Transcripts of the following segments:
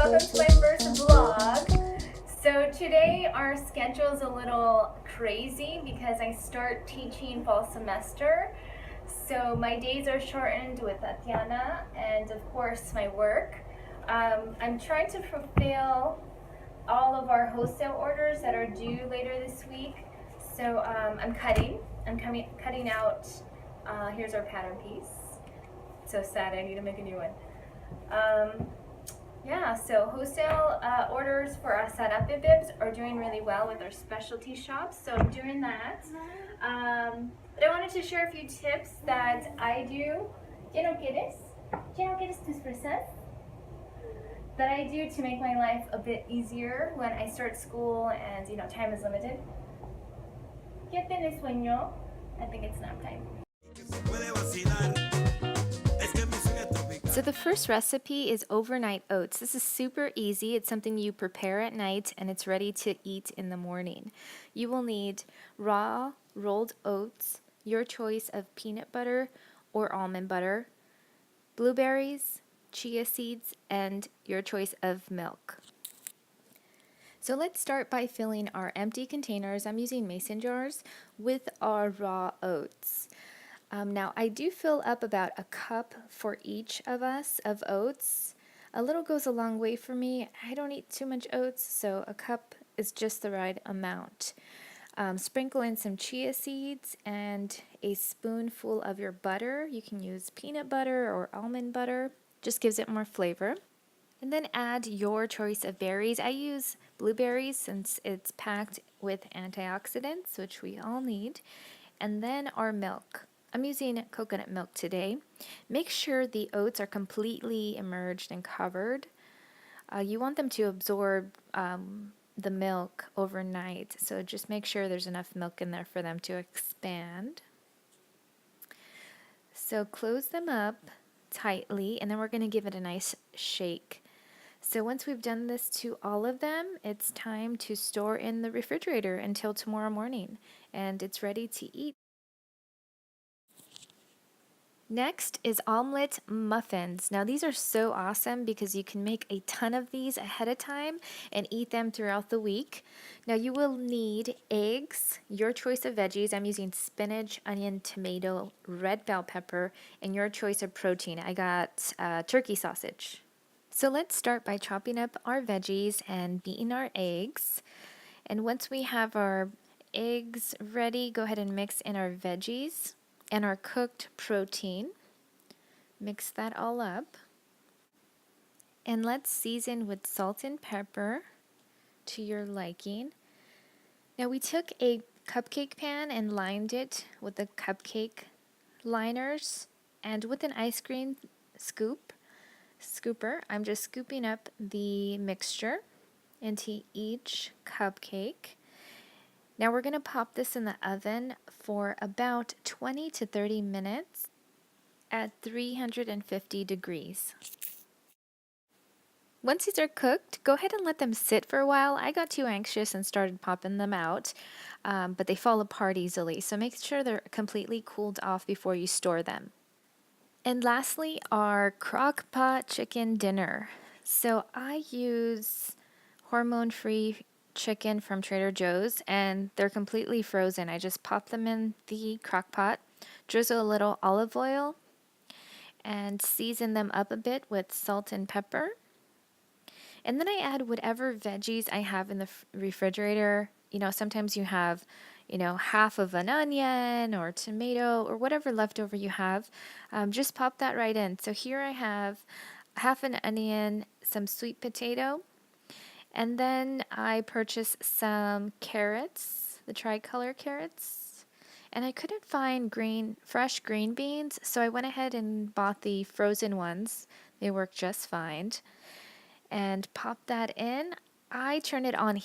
welcome to my first vlog. So today our schedule is a little crazy because I start teaching fall semester. So my days are shortened with Tatiana and of course my work. I'm trying to fulfill all of our wholesale orders that are due later this week. So I'm cutting out, here's our pattern piece. So sad, I need to make a new one. Yeah, so wholesale orders for our setup bibs are doing really well with our specialty shops. So I'm doing that. But I wanted to share a few tips that I do. ¿Ya no quieres? ¿Ya no quieres tus fresas? That I do to make my life a bit easier when I start school and time is limited. ¿Ya tienes sueño? I think it's nap time. So the first recipe is overnight oats. This is super easy. It's something you prepare at night and it's ready to eat in the morning. You will need raw rolled oats, your choice of peanut butter or almond butter, blueberries, chia seeds, and your choice of milk. So let's start by filling our empty containers, I'm using mason jars, with our raw oats. Now I do fill up about a cup for each of us of oats. A little goes a long way for me. I don't eat too much oats, so a cup is just the right amount. Sprinkle in some chia seeds and a spoonful of your butter. You can use peanut butter or almond butter. Just gives it more flavor. And then add your choice of berries. I use blueberries since it's packed with antioxidants, which we all need. And then our milk. I'm using coconut milk today. Make sure the oats are completely immersed and covered. You want them to absorb the milk overnight, so just make sure there's enough milk in there for them to expand. So close them up tightly, and then we're going to give it a nice shake. So once we've done this to all of them, it's time to store in the refrigerator until tomorrow morning, and it's ready to eat. Next is Omelette Muffins. Now these are so awesome because you can make a ton of these ahead of time and eat them throughout the week. Now you will need eggs, your choice of veggies. I'm using spinach, onion, tomato, red bell pepper, and your choice of protein. I got turkey sausage. So let's start by chopping up our veggies and beating our eggs. And once we have our eggs ready, go ahead and mix in our veggies and our cooked protein. Mix that all up. And let's season with salt and pepper to your liking. Now we took a cupcake pan and lined it with the cupcake liners, and with an ice cream scooper, I'm just scooping up the mixture into each cupcake. Now we're going to pop this in the oven for about 20 to 30 minutes at 350 degrees. Once these are cooked, go ahead and let them sit for a while. I got too anxious and started popping them out, but they fall apart easily, so make sure they're completely cooled off before you store them. And lastly, our Crockpot chicken dinner. So I use hormone-free chicken from Trader Joe's, and they're completely frozen. I just pop them in the crock pot, drizzle a little olive oil, and season them up a bit with salt and pepper. And then I add whatever veggies I have in the refrigerator. Sometimes you have, half of an onion or tomato or whatever leftover you have. Just pop that right in. So here I have half an onion, some sweet potato, and then I purchased some carrots, the tricolor carrots, and I couldn't find fresh green beans, so I went ahead and bought the frozen ones. They work just fine. And pop that in. I turn it on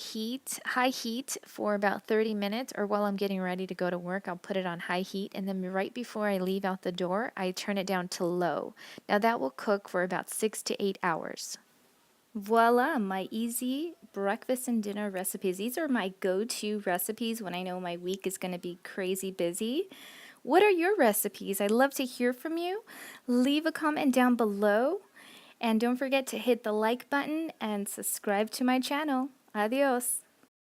high heat for about 30 minutes, or while I'm getting ready to go to work, I'll put it on high heat, and then right before I leave out the door, I turn it down to low. Now that will cook for about 6 to 8 hours. Voila, my easy breakfast and dinner recipes. These are my go-to recipes when I know my week is going to be crazy busy. What are your recipes? I'd love to hear from you. Leave a comment down below. And don't forget to hit the like button and subscribe to my channel. Adios!